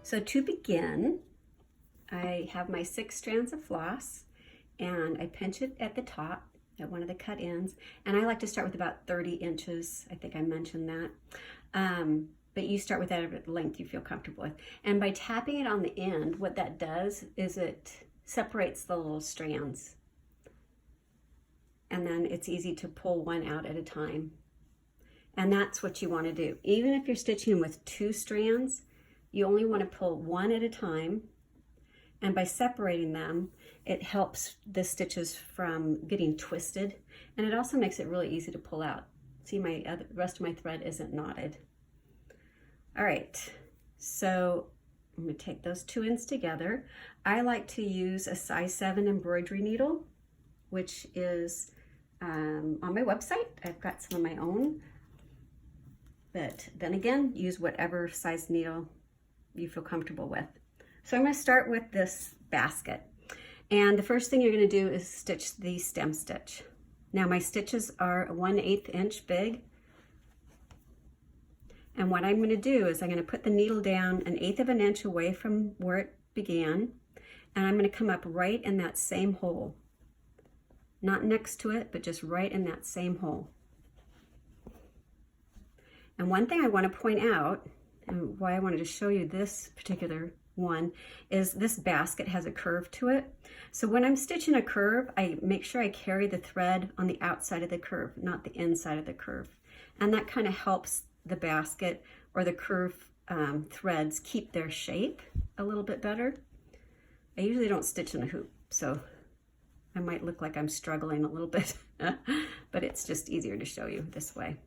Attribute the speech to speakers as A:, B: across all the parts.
A: So to begin, I have my 6 strands of floss and I pinch it at the top at one of the cut ends, and I like to start with about 30 inches. I think I mentioned that. But you start with that length you feel comfortable with. And by tapping it on the end, what that does is it separates the little strands. And then it's easy to pull one out at a time. And that's what you want to do. Even if you're stitching with 2 strands, you only want to pull one at a time. And by separating them, it helps the stitches from getting twisted. And it also makes it really easy to pull out. See, the rest of my thread isn't knotted. All right, so I'm going to take those 2 ends together. I like to use a size 7 embroidery needle, which is on my website. I've got some of my own. But then again, use whatever size needle you feel comfortable with. So I'm going to start with this basket. And the first thing you're going to do is stitch the stem stitch. Now my stitches are 1/8 inch big. And what I'm going to do is I'm going to put the needle down 1/8 of an inch away from where it began. And I'm going to come up right in that same hole. Not next to it, but just right in that same hole. And one thing I want to point out, and why I wanted to show you this particular one, is this basket has a curve to it. So when I'm stitching a curve, I make sure I carry the thread on the outside of the curve, not the inside of the curve. And that kind of helps the basket or the curve threads keep their shape a little bit better. I usually don't stitch in a hoop, so I might look like I'm struggling a little bit, but it's just easier to show you this way.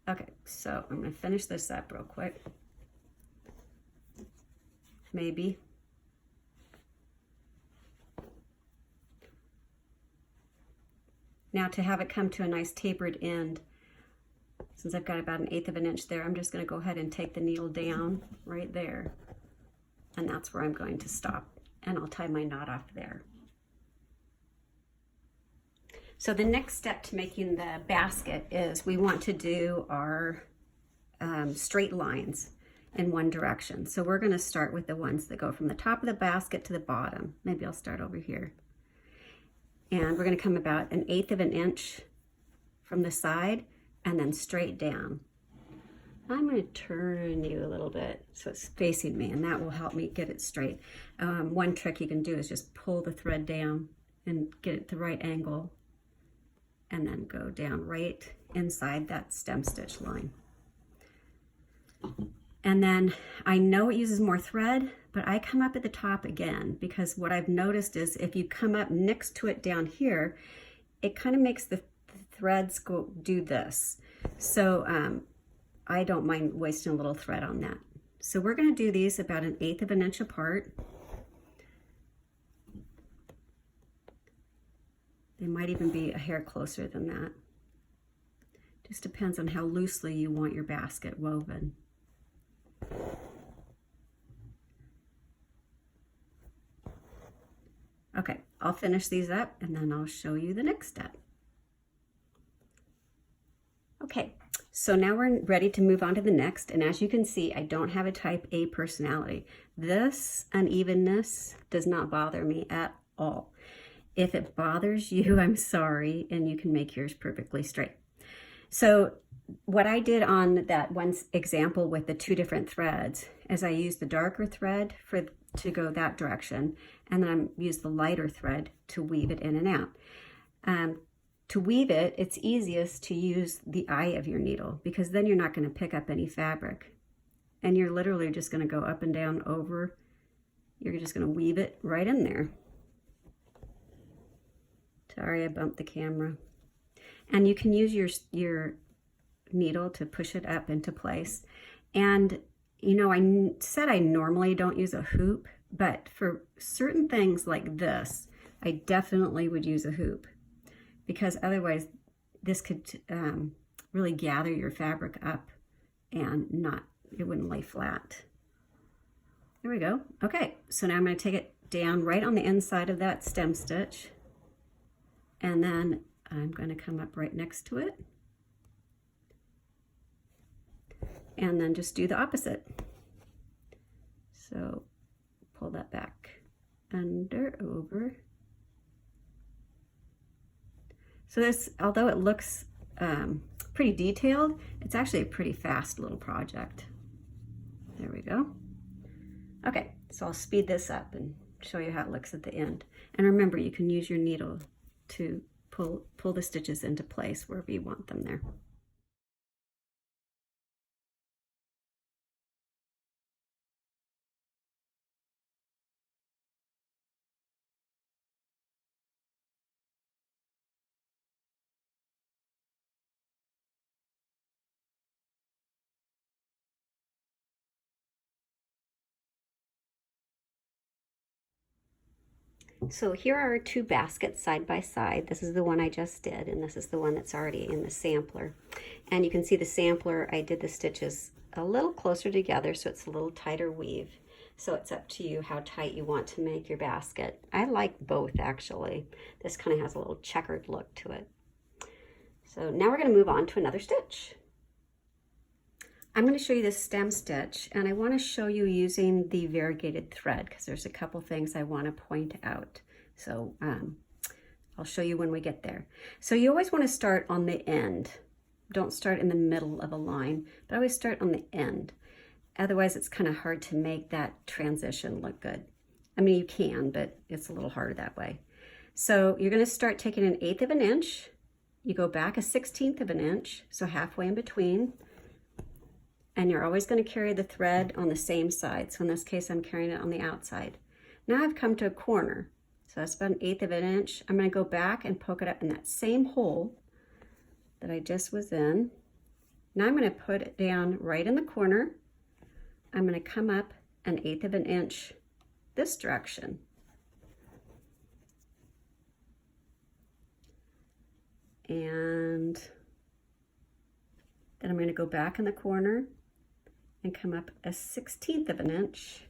A: Okay, so I'm going to finish this up real quick. Maybe. Now to have it come to a nice tapered end, since I've got about 1/8 of an inch there, I'm just going to go ahead and take the needle down right there. And that's where I'm going to stop. And I'll tie my knot off there. So the next step to making the basket is we want to do our straight lines in one direction. So we're going to start with the ones that go from the top of the basket to the bottom. Maybe I'll start over here. And we're going to come about 1/8 of an inch from the side and then straight down. I'm going to turn you a little bit so it's facing me, and that will help me get it straight. One trick you can do is just pull the thread down and get it the right angle, and then go down right inside that stem stitch line. And then I know it uses more thread, but I come up at the top again, because what I've noticed is if you come up next to it down here, it kind of makes the threads do this. So I don't mind wasting a little thread on that. So we're going to do these about 1/8 of an inch apart. They might even be a hair closer than that. Just depends on how loosely you want your basket woven. Okay, I'll finish these up and then I'll show you the next step. Okay, so now we're ready to move on to the next, and as you can see, I don't have a type A personality. This unevenness does not bother me at all. If it bothers you, I'm sorry, and you can make yours perfectly straight. So what I did on that one example with the 2 different threads is I used the darker thread to go that direction, and then I used the lighter thread to weave it in and out. To weave it, it's easiest to use the eye of your needle, because then you're not going to pick up any fabric. And you're literally just going to go up and down over. You're just going to weave it right in there. Sorry, I bumped the camera. And you can use your needle to push it up into place. And, you know, I said I normally don't use a hoop, but for certain things like this, I definitely would use a hoop, because otherwise this could really gather your fabric up and it wouldn't lay flat. There we go. Okay, so now I'm going to take it down right on the inside of that stem stitch, and then I'm going to come up right next to it and then just do the opposite. So pull that back, under, over. So this, although it looks pretty detailed, it's actually a pretty fast little project. There we go. Okay, so I'll speed this up and show you how it looks at the end. And remember, you can use your needle to pull the stitches into place wherever you want them there. So here are two baskets side by side. This is the one I just did, and this is the one that's already in the sampler. And you can see the sampler, I did the stitches a little closer together, so it's a little tighter weave. So it's up to you how tight you want to make your basket. I like both, actually. This kind of has a little checkered look to it. So now we're going to move on to another stitch. I'm going to show you the stem stitch, and I want to show you using the variegated thread because there's a couple things I want to point out. So I'll show you when we get there. So you always want to start on the end. Don't start in the middle of a line, but always start on the end. Otherwise, it's kind of hard to make that transition look good. I mean, you can, but it's a little harder that way. So you're going to start taking 1/8 of an inch. You go back 1/16 of an inch, so halfway in between. And you're always going to carry the thread on the same side. So in this case, I'm carrying it on the outside. Now I've come to a corner. So that's about 1/8 of an inch. I'm going to go back and poke it up in that same hole that I just was in. Now I'm going to put it down right in the corner. I'm going to come up 1/8 of an inch this direction. And then I'm going to go back in the corner and come up 1/16 of an inch.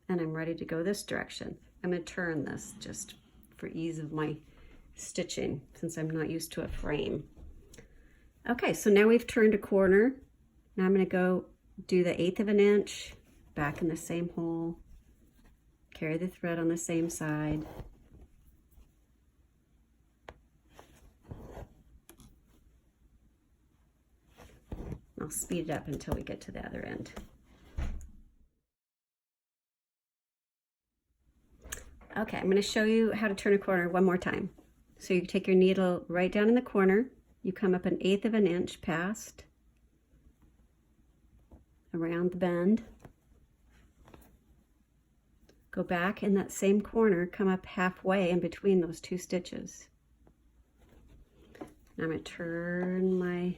A: And I'm ready to go this direction. I'm going to turn this just for ease of my stitching since I'm not used to a frame. Okay, so now we've turned a corner. Now I'm going to go do the 1/8 of an inch, back in the same hole, carry the thread on the same side. I'll speed it up until we get to the other end. Okay, I'm going to show you how to turn a corner one more time. So you take your needle right down in the corner, you come up 1/8 of an inch past, around the bend, go back in that same corner, come up halfway in between those two stitches. Now I'm going to turn my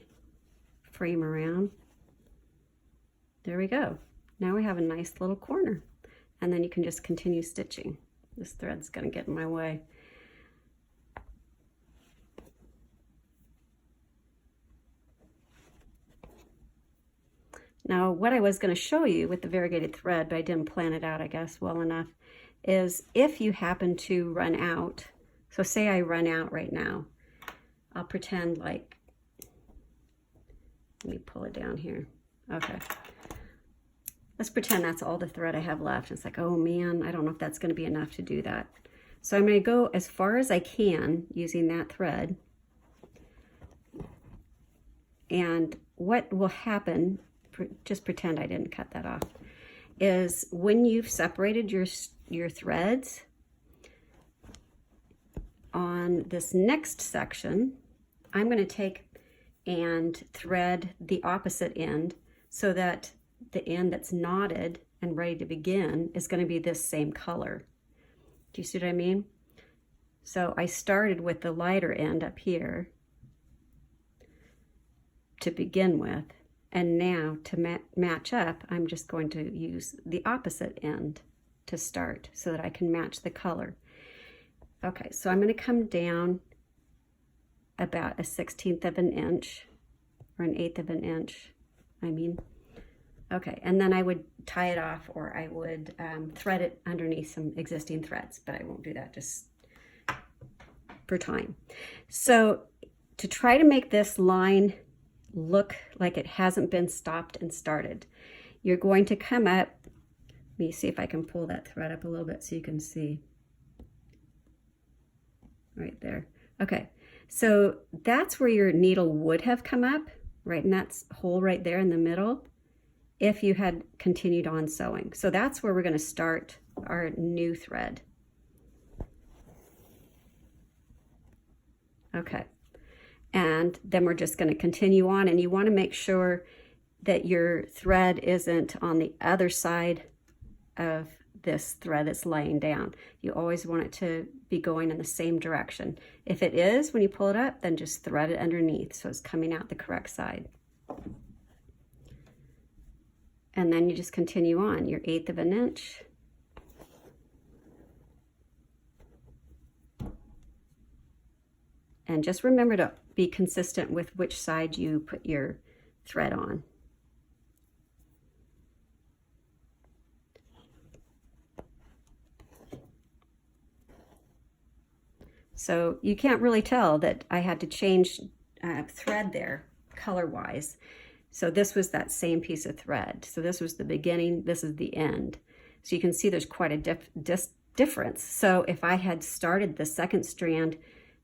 A: frame around. There we go. Now we have a nice little corner, and then you can just continue stitching. This thread's going to get in my way. Now what I was going to show you with the variegated thread, but I didn't plan it out, I guess, well enough, is if you happen to run out, so say I run out right now, I'll pretend like, let me pull it down here. Okay. Let's pretend that's all the thread I have left. It's like, oh man, I don't know if that's going to be enough to do that. So I'm going to go as far as I can using that thread. And what will happen, just pretend I didn't cut that off, is when you've separated your threads on this next section, I'm going to take and thread the opposite end so that the end that's knotted and ready to begin is going to be this same color. Do you see what I mean? So I started with the lighter end up here to begin with, and now to match up, I'm just going to use the opposite end to start so that I can match the color. Okay, so I'm going to come down about 1/16 of an inch, or 1/8 of an inch, I mean. Okay, and then I would tie it off, or I would thread it underneath some existing threads, but I won't do that just for time. So to try to make this line look like it hasn't been stopped and started, you're going to come up. Let me see if I can pull that thread up a little bit so you can see. Right there. Okay, so that's where your needle would have come up, right in that hole right there in the middle, if you had continued on sewing. So that's where we're going to start our new thread. Okay, and then we're just going to continue on, and you want to make sure that your thread isn't on the other side of this thread that's laying down. You always want it to be going in the same direction. If it is, when you pull it up, then just thread it underneath so it's coming out the correct side. And then you just continue on your 1/8 of an inch. And just remember to be consistent with which side you put your thread on. So you can't really tell that I had to change thread there color-wise. So this was that same piece of thread. So this was the beginning, this is the end. So you can see there's quite a difference. So if I had started the second strand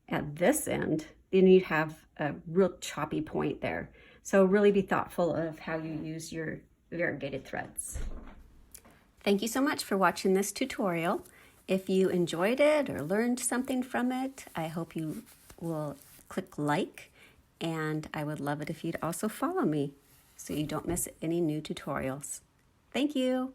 A: at this end, then you'd have a real choppy point there. So really be thoughtful of how you use your variegated threads. Thank you so much for watching this tutorial. If you enjoyed it or learned something from it, I hope you will click like, and I would love it if you'd also follow me so you don't miss any new tutorials. Thank you.